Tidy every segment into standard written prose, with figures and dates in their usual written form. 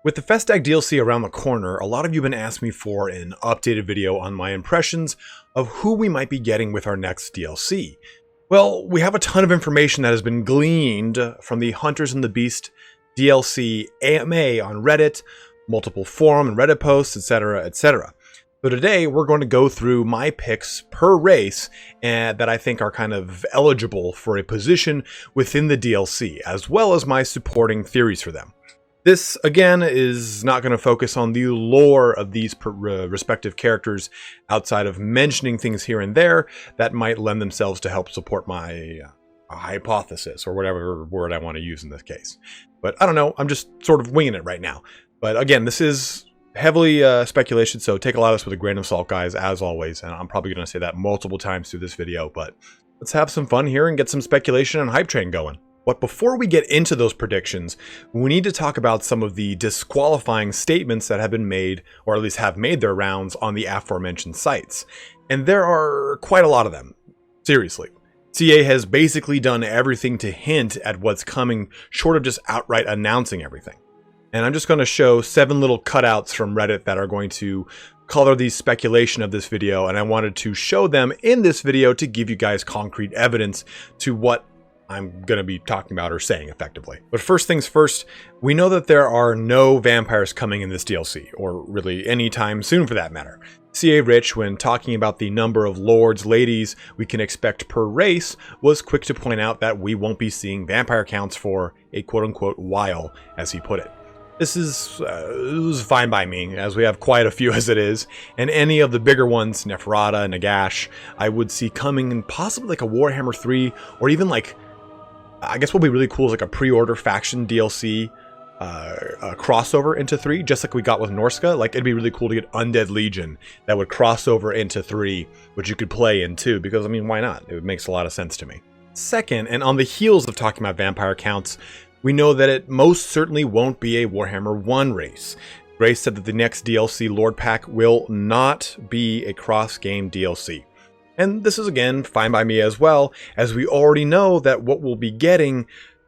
With the Festag DLC around the corner, a lot of you have been asking me for an updated video on my impressions of who we might be getting with our next DLC. Well, we have a ton of information that has been gleaned from the Hunters and the Beast DLC AMA on Reddit, multiple forum and Reddit posts, etc., etc. So today we're going to go through my picks per race that I think are kind of eligible for a position within the DLC, as well as my supporting theories for them. This, again, is not going to focus on the lore of these respective characters outside of mentioning things here and there that might lend themselves to help support my hypothesis, or whatever word I want to use in this case. But I don't know, I'm just sort of winging it right now. But again, this is heavily speculation, so take a lot of this with a grain of salt, guys, as always. And I'm probably going to say that multiple times through this video, but let's have some fun here and get some speculation and hype train going. But before we get into those predictions, we need to talk about some of the disqualifying statements that have been made, or at least have made their rounds on the aforementioned sites. And there are quite a lot of them. Seriously. CA has basically done everything to hint at what's coming, short of just outright announcing everything. And I'm just going to show 7 little cutouts from Reddit that are going to color the speculation of this video, and I wanted to show them in this video to give you guys concrete evidence to what I'm going to be talking about or saying effectively. But first things first, we know that there are no vampires coming in this DLC, or really anytime soon for that matter. CA Rich, when talking about the number of lords, ladies we can expect per race, was quick to point out that we won't be seeing vampire counts for a quote-unquote while, as he put it. This is fine by me, as we have quite a few as it is, and any of the bigger ones, Neferata and Nagash, I would see coming in possibly like a Warhammer 3, or even like, I guess what would be really cool is like a pre-order faction DLC crossover into 3, just like we got with Norska. Like, it'd be really cool to get Undead Legion that would cross over into 3, which you could play in 2, because, I mean, why not? It makes a lot of sense to me. Second, and on the heels of talking about vampire counts, we know that it most certainly won't be a Warhammer 1 race. Grace said that the next DLC Lord Pack will not be a cross-game DLC. And this is, again, fine by me as well, as we already know that what we'll be getting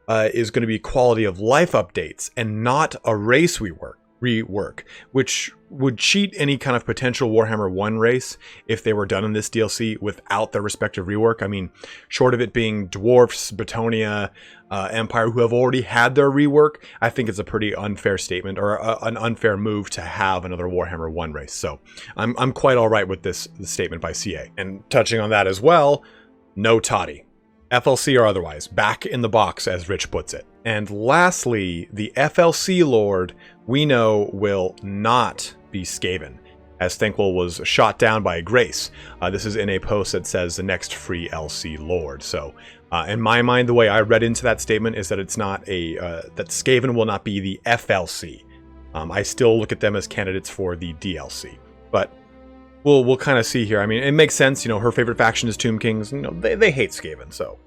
is going to be quality of life updates and not a race rework, which would cheat any kind of potential Warhammer 1 race if they were done in this DLC without their respective rework. I mean, short of it being Dwarfs, Bretonia, Empire, who have already had their rework, I think it's a pretty unfair statement, or an unfair move to have another Warhammer 1 race. So I'm quite all right with this statement by CA. And touching on that as well, no Toddy. FLC or otherwise, back in the box, as Rich puts it. And lastly, the FLC Lord, we know, will not be Skaven, as Thankwell was shot down by Grace. This is in a post that says the next free LC Lord. So, in my mind, the way I read into that statement is that it's not that Skaven will not be the FLC. I still look at them as candidates for the DLC, but we'll kind of see here. I mean, it makes sense. You know, her favorite faction is Tomb Kings. You know, they hate Skaven, so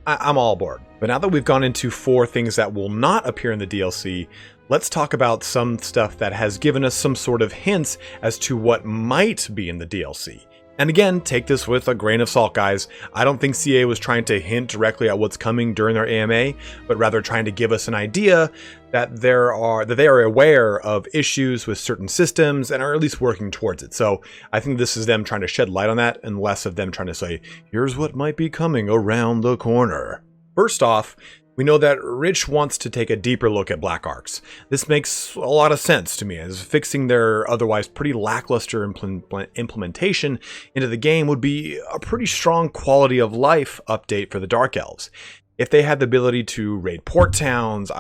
I'm all aboard. But now that we've gone into 4 things that will not appear in the DLC, let's talk about some stuff that has given us some sort of hints as to what might be in the DLC. And again, take this with a grain of salt, guys. I don't think CA was trying to hint directly at what's coming during their AMA, but rather trying to give us an idea that they are aware of issues with certain systems and are at least working towards it. So I think this is them trying to shed light on that, and less of them trying to say, here's what might be coming around the corner. First off, we know that Rich wants to take a deeper look at Black Arcs. This makes a lot of sense to me, as fixing their otherwise pretty lackluster implementation into the game would be a pretty strong quality of life update for the Dark Elves. If they had the ability to raid port towns,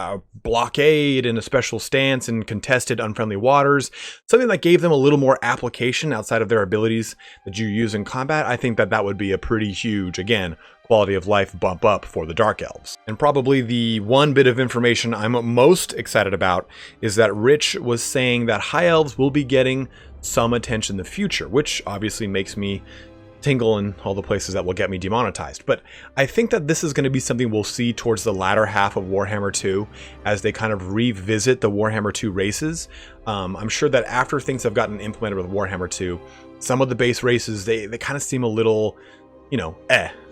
blockade in a special stance in contested unfriendly waters, something that gave them a little more application outside of their abilities that you use in combat, I think that would be a pretty huge, again, quality of life bump up for the Dark Elves. And probably the one bit of information I'm most excited about is that Rich was saying that High Elves will be getting some attention in the future, which obviously makes me tingle in all the places that will get me demonetized. But I think that this is going to be something we'll see towards the latter half of Warhammer 2 as they kind of revisit the Warhammer 2 races. I'm sure that after things have gotten implemented with Warhammer 2, some of the base races, they kind of seem a little, you know,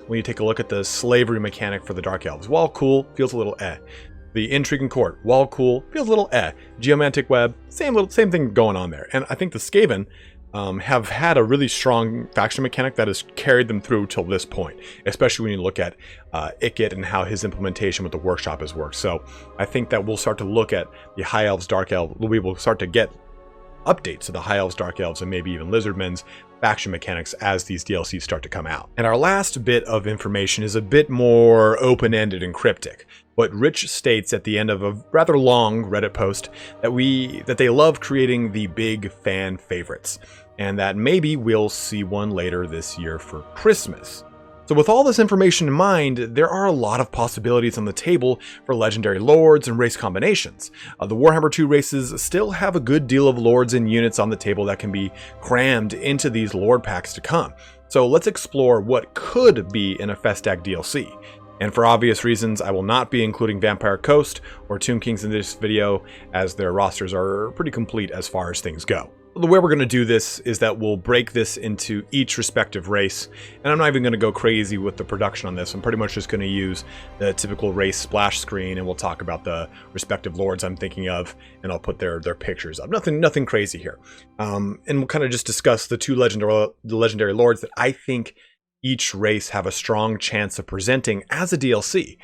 when you take a look at the slavery mechanic for the Dark Elves. Well, cool, feels a little The Intriguing Court, while cool, feels a little Geomantic Web, same thing going on there. And I think the Skaven have had a really strong faction mechanic that has carried them through till this point, especially when you look at Ikit and how his implementation with the workshop has worked. So I think that we'll start to look at the High Elves, Dark Elves, we will start to get updates to the High Elves, Dark Elves, and maybe even Lizardmen's faction mechanics as these DLCs start to come out. And our last bit of information is a bit more open-ended and cryptic. But Rich states at the end of a rather long Reddit post that they love creating the big fan favorites, and that maybe we'll see one later this year for Christmas. So with all this information in mind, there are a lot of possibilities on the table for legendary lords and race combinations. The Warhammer 2 races still have a good deal of lords and units on the table that can be crammed into these lord packs to come. So let's explore what could be in a Festag DLC. And for obvious reasons, I will not be including Vampire Coast or Tomb Kings in this video, as their rosters are pretty complete as far as things go. The way we're going to do this is that we'll break this into each respective race, and I'm not even going to go crazy with the production on this. I'm pretty much just going to use the typical race splash screen, and we'll talk about the respective lords I'm thinking of, and I'll put their pictures up. Nothing crazy here. And we'll kind of just discuss the two legendary lords that I think each race have a strong chance of presenting as a DLC.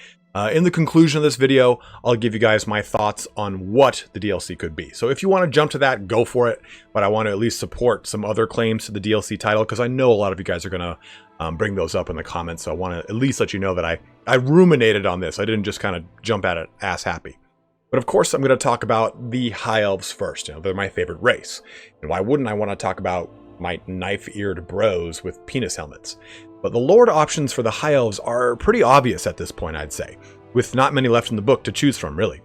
In the conclusion of this video, I'll give you guys my thoughts on what the DLC could be. So if you want to jump to that, go for it. But I want to at least support some other claims to the DLC title, because I know a lot of you guys are going to bring those up in the comments. So I want to at least let you know that I ruminated on this. I didn't just kind of jump at it ass happy. But of course, I'm going to talk about the High Elves first. They're my favorite race. And why wouldn't I want to talk about my knife-eared bros with penis helmets? But the lord options for the High Elves are pretty obvious at this point, I'd say, with not many left in the book to choose from, really.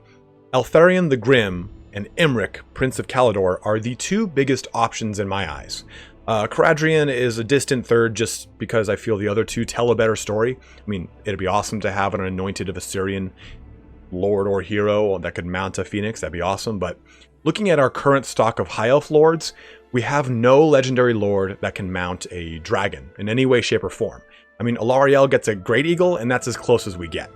Eltharion the Grim and Imric, Prince of Caledor, are the two biggest options in my eyes. Caradhrian is a distant third just because I feel the other two tell a better story. I mean, it'd be awesome to have an anointed of Assyrian lord or hero that could mount a phoenix. That'd be awesome. But looking at our current stock of High Elf lords, we have no legendary lord that can mount a dragon in any way, shape, or form. I mean, Alariel gets a Great Eagle, and that's as close as we get.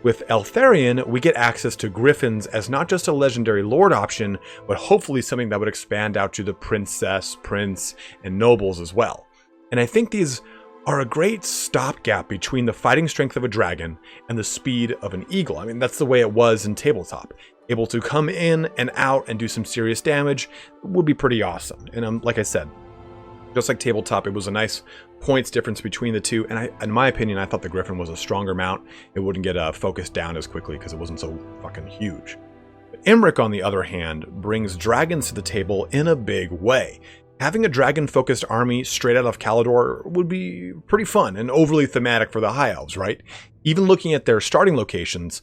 With Eltharion, we get access to griffins as not just a legendary lord option, but hopefully something that would expand out to the princess, prince, and nobles as well. And I think these are a great stopgap between the fighting strength of a dragon and the speed of an eagle. I mean, that's the way it was in tabletop. Able to come in and out and do some serious damage would be pretty awesome. And like I said, just like tabletop, it was a nice points difference between the two. And in my opinion, I thought the Griffin was a stronger mount. It wouldn't get focused down as quickly because it wasn't so fucking huge. Imric, on the other hand, brings dragons to the table in a big way. Having a dragon-focused army straight out of Caledor would be pretty fun and overly thematic for the High Elves, right? Even looking at their starting locations,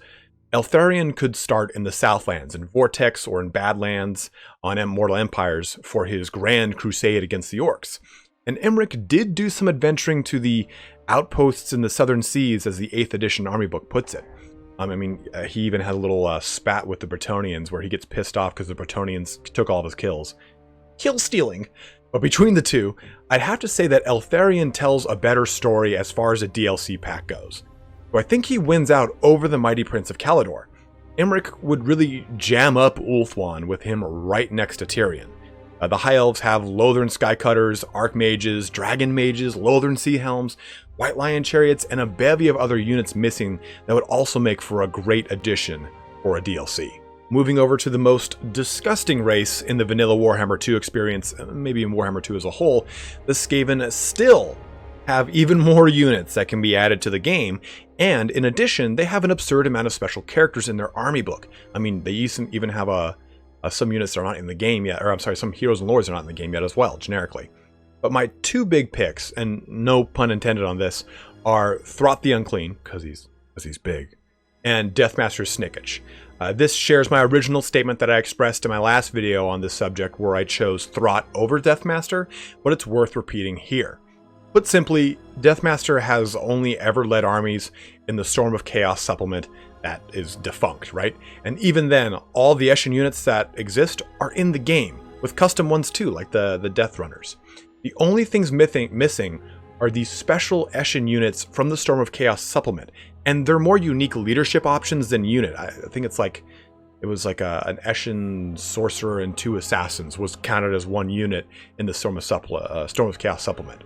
Eltharion could start in the Southlands, in Vortex, or in Badlands on Mortal Empires for his grand crusade against the Orcs. And Imric did do some adventuring to the outposts in the Southern Seas, as the 8th edition army book puts it. He even had a little spat with the Bretonnians where he gets pissed off because the Bretonnians took all of his kills. Kill stealing! But between the two, I'd have to say that Eltharion tells a better story as far as a DLC pack goes. So I think he wins out over the mighty Prince of Caledor. Imric would really jam up Ulthuan with him right next to Tyrion. The High Elves have Lothern Skycutters, Archmages, Dragon Mages, Lothern Sea Helms, White Lion Chariots, and a bevy of other units missing that would also make for a great addition for a DLC. Moving over to the most disgusting race in the vanilla Warhammer 2 experience, maybe in Warhammer 2 as a whole, the Skaven still have even more units that can be added to the game, and in addition, they have an absurd amount of special characters in their army book. I mean, they even have some units that are not in the game yet, or I'm sorry, some heroes and lords are not in the game yet as well, generically. But my two big picks, and no pun intended on this, are Throth the Unclean, because he's big, and Deathmaster Snickage. This shares my original statement that I expressed in my last video on this subject, where I chose Throth over Deathmaster, but it's worth repeating here. Put simply, Deathmaster has only ever led armies in the Storm of Chaos supplement that is defunct, right? And even then, all the Eshin units that exist are in the game, with custom ones too, like the Death Runners. The only things missing are these special Eshin units from the Storm of Chaos supplement, and they're more unique leadership options than unit. I think it was like an Eshin sorcerer and 2 assassins was counted as 1 unit in the Storm of Chaos supplement.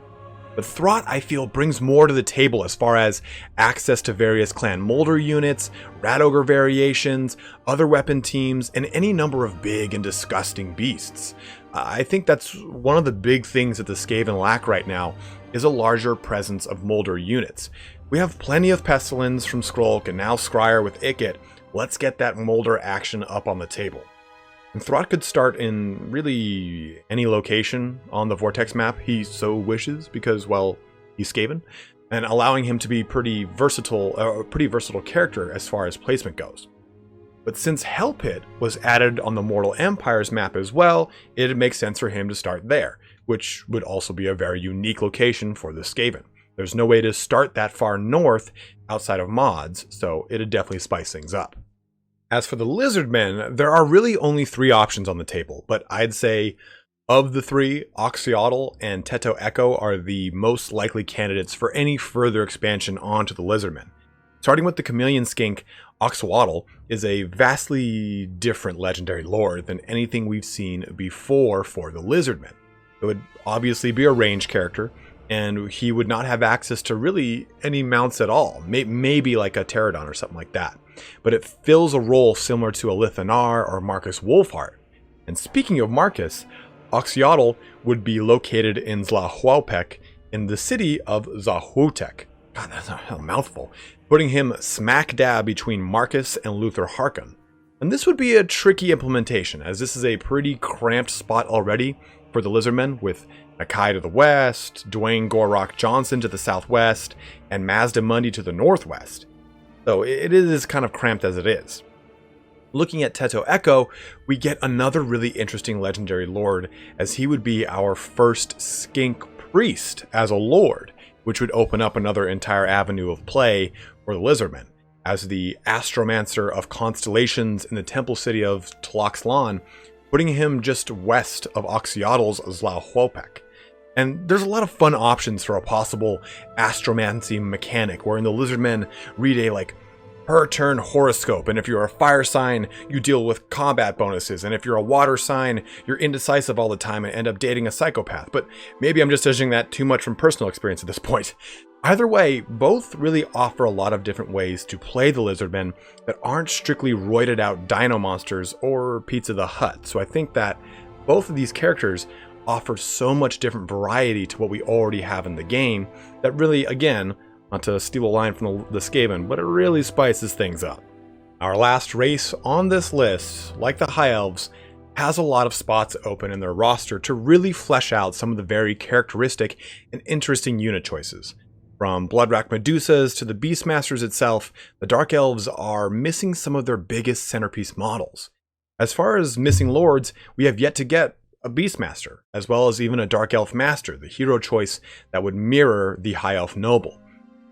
But Throt, I feel, brings more to the table as far as access to various Clan Molder units, Rat Ogre variations, other weapon teams, and any number of big and disgusting beasts. I think that's one of the big things that the Skaven lack right now, is a larger presence of Molder units. We have plenty of Pestilence from Skrulk and now Scryer with Ikit. Let's get that Molder action up on the table. And Throt could start in really any location on the Vortex map he so wishes, because, well, he's Skaven, and allowing him to be pretty versatile character as far as placement goes. But since Hell Pit was added on the Mortal Empires map as well, it'd make sense for him to start there, which would also be a very unique location for the Skaven. There's no way to start that far north outside of mods, so it'd definitely spice things up. As for the Lizardmen, there are really only 3 options on the table, but I'd say of the 3, Oxyotl and Teto Echo are the most likely candidates for any further expansion onto the Lizardmen. Starting with the Chameleon Skink, Oxyotl is a vastly different legendary lord than anything we've seen before for the Lizardmen. It would obviously be a range character, and he would not have access to really any mounts at all, maybe like a Pterodon or something like that. But it fills a role similar to a Lithanar or Marcus Wolfheart. And speaking of Marcus, Oxyotl would be located in Zlahualpek in the city of Zahutek. God, that's a mouthful. Putting him smack dab between Marcus and Luther Harkon. And this would be a tricky implementation, as this is a pretty cramped spot already for the Lizardmen, with Nakai to the west, Dwayne Gorrock Johnson to the southwest, and Mazda Mundi to the northwest. So it is kind of cramped as it is. Looking at Teto Echo, we get another really interesting legendary lord, as he would be our first skink priest as a lord, which would open up another entire avenue of play for the Lizardmen, as the Astromancer of Constellations in the temple city of Tloxlan, putting him just west of Oxyotl's Zlahualpek. And there's a lot of fun options for a possible astromancy mechanic, wherein the Lizardmen read a per turn horoscope, and if you're a fire sign, you deal with combat bonuses, and if you're a water sign, you're indecisive all the time and end up dating a psychopath. But maybe I'm just judging that too much from personal experience at this point. Either way, both really offer a lot of different ways to play the Lizardmen that aren't strictly roided out dino monsters or Pizza the Hut. So I think that both of these characters offer so much different variety to what we already have in the game that really, again, not to steal a line from the Skaven, but it really spices things up. Our last race on this list, like the High Elves, has a lot of spots open in their roster to really flesh out some of the very characteristic and interesting unit choices. From Bloodrack Medusas to the Beastmasters itself, the Dark Elves are missing some of their biggest centerpiece models. As far as missing lords, we have yet to get a Beastmaster, as well as even a Dark Elf Master, the hero choice that would mirror the High Elf Noble.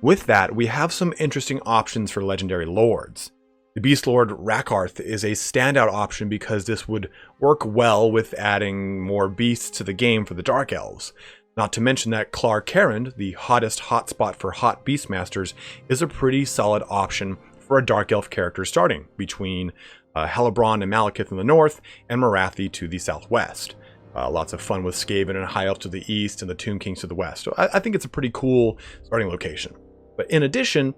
With that, we have some interesting options for legendary lords. The Beast Lord Rakarth is a standout option because this would work well with adding more beasts to the game for the Dark Elves. Not to mention that Clark Carrand, the hottest hotspot for hot Beastmasters, is a pretty solid option for a Dark Elf character starting between Hellebron and Malekith in the north and Morathi to the southwest. Lots of fun with Skaven and High Elf to the east and the Tomb Kings to the west. So I think it's a pretty cool starting location. But in addition,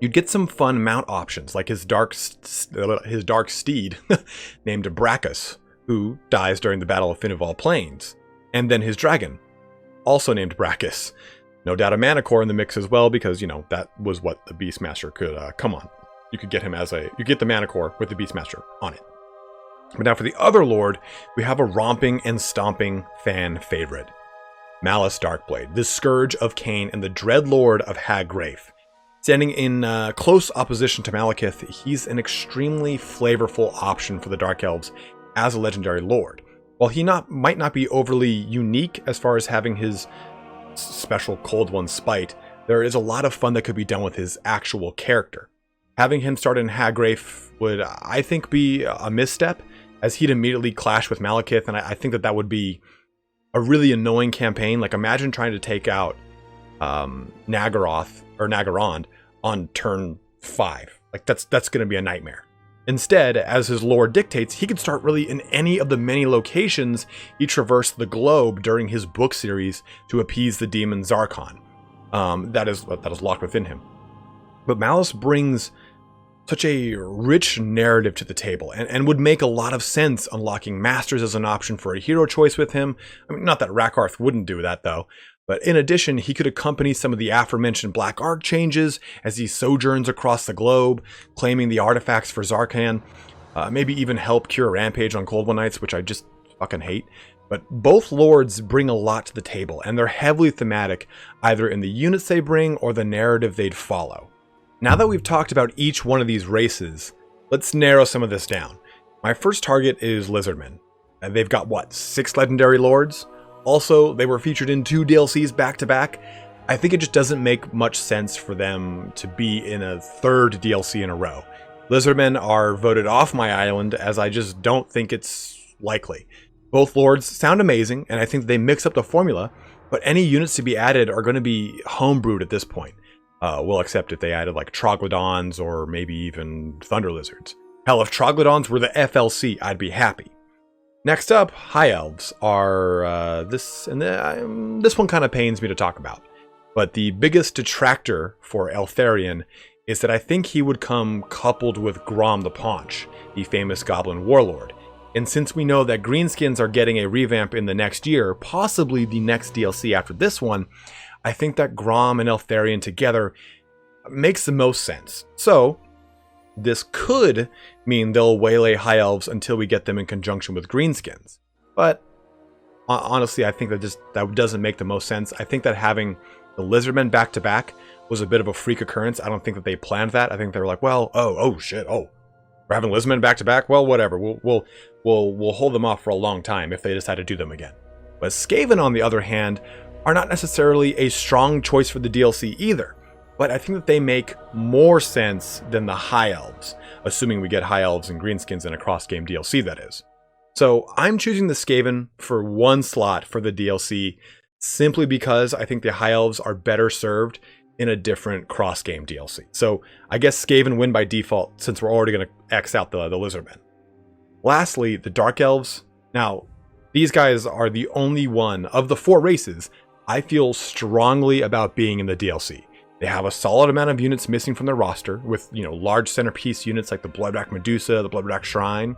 you'd get some fun mount options, like his dark steed named Brachus, who dies during the Battle of Finneval Plains, and then his dragon, also named Brachus. No doubt a Manticore in the mix as well, because, that was what the Beastmaster could, come on. You could get him you get the Manticore with the Beastmaster on it. But now for the other lord, we have a romping and stomping fan favorite. Malice Darkblade, the Scourge of Cain and the Dread Lord of Haggrafe. Standing in close opposition to Malekith, he's an extremely flavorful option for the Dark Elves as a legendary lord. While he might not be overly unique as far as having his special Cold One spite, there is a lot of fun that could be done with his actual character. Having him start in Haggrafe would, I think, be a misstep, as he'd immediately clash with Malekith, and I think that would be a really annoying campaign. Like, imagine trying to take out Nagaroth or Nagarond on turn 5. Like that's going to be a nightmare. Instead, as his lore dictates, he could start really in any of the many locations he traversed the globe during his book series to appease the demon Zarkon. That is locked within him. But Malice brings such a rich narrative to the table and would make a lot of sense unlocking Masters as an option for a hero choice with him. I mean, not that Rakarth wouldn't do that though, but in addition, he could accompany some of the aforementioned Black Ark changes as he sojourns across the globe, claiming the artifacts for Zarkon, maybe even help cure Rampage on Cold One Nights, which I just fucking hate. But both lords bring a lot to the table, and they're heavily thematic, either in the units they bring or the narrative they'd follow. Now that we've talked about each one of these races, let's narrow some of this down. My first target is Lizardmen. And they've got, what, 6 legendary lords? Also, they were featured in 2 DLCs back-to-back. I think it just doesn't make much sense for them to be in a 3rd DLC in a row. Lizardmen are voted off my island, as I just don't think it's likely. Both lords sound amazing, and I think they mix up the formula, but any units to be added are going to be homebrewed at this point. Well, except if they added like Troglodons or maybe even Thunder Lizards. Hell, if Troglodons were the FLC, I'd be happy. Next up, High Elves are this one kind of pains me to talk about. But the biggest detractor for Eltharion is that I think he would come coupled with Grom the Paunch, the famous Goblin Warlord. And since we know that Greenskins are getting a revamp in the next year, possibly the next DLC after this one, I think that Grom and Eltharion together makes the most sense. So, this could mean they'll waylay High Elves until we get them in conjunction with Greenskins. But, honestly, I think that doesn't make the most sense. I think that having the Lizardmen back-to-back was a bit of a freak occurrence. I don't think that they planned that. I think they were like, well, oh shit, we're having Lizardmen back-to-back? Well, whatever. We'll hold them off for a long time if they decide to do them again. But Skaven, on the other hand, are not necessarily a strong choice for the DLC either, but I think that they make more sense than the High Elves, assuming we get High Elves and Greenskins in a cross-game DLC, that is. So I'm choosing the Skaven for 1 slot for the DLC, simply because I think the High Elves are better served in a different cross-game DLC. So I guess Skaven win by default, since we're already going to X out the Lizardmen. Lastly, the Dark Elves. Now, these guys are the only one of the 4 races I feel strongly about being in the DLC. They have a solid amount of units missing from their roster, with, large centerpiece units like the Bloodwrack Medusa, the Bloodwrack Shrine.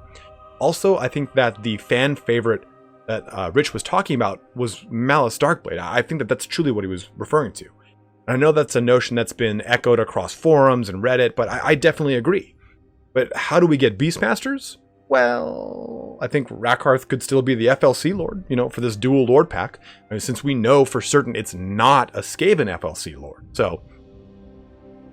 Also, I think that the fan favorite that Rich was talking about was Malice Darkblade. I think that that's truly what he was referring to. And I know that's a notion that's been echoed across forums and Reddit, but I definitely agree. But how do we get Beastmasters? Well, I think Rakarth could still be the FLC Lord, for this dual Lord pack, since we know for certain it's not a Skaven FLC Lord. So,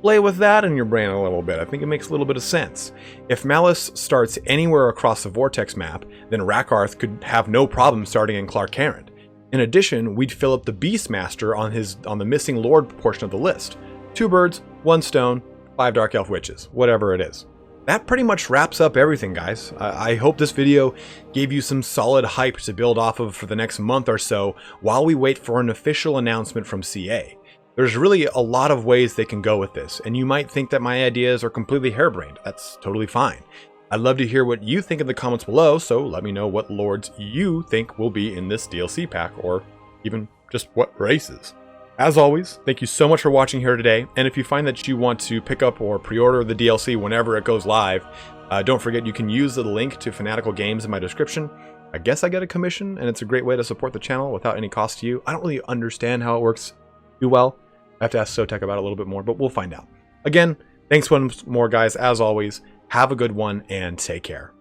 play with that in your brain a little bit. I think it makes a little bit of sense. If Malice starts anywhere across the Vortex map, then Rakarth could have no problem starting in Clarkarent. In addition, we'd fill up the Beastmaster on the missing Lord portion of the list. 2 birds, 1 stone, 5 Dark Elf Witches, whatever it is. That pretty much wraps up everything, guys. I hope this video gave you some solid hype to build off of for the next month or so while we wait for an official announcement from CA. There's really a lot of ways they can go with this, and you might think that my ideas are completely harebrained. That's totally fine. I'd love to hear what you think in the comments below, so let me know what lords you think will be in this DLC pack, or even just what races. As always, thank you so much for watching here today, and if you find that you want to pick up or pre-order the DLC whenever it goes live, don't forget you can use the link to Fanatical Games in my description. I guess I get a commission, and it's a great way to support the channel without any cost to you. I don't really understand how it works too well. I have to ask Sotek about it a little bit more, but we'll find out. Again, thanks once more, guys. As always, have a good one, and take care.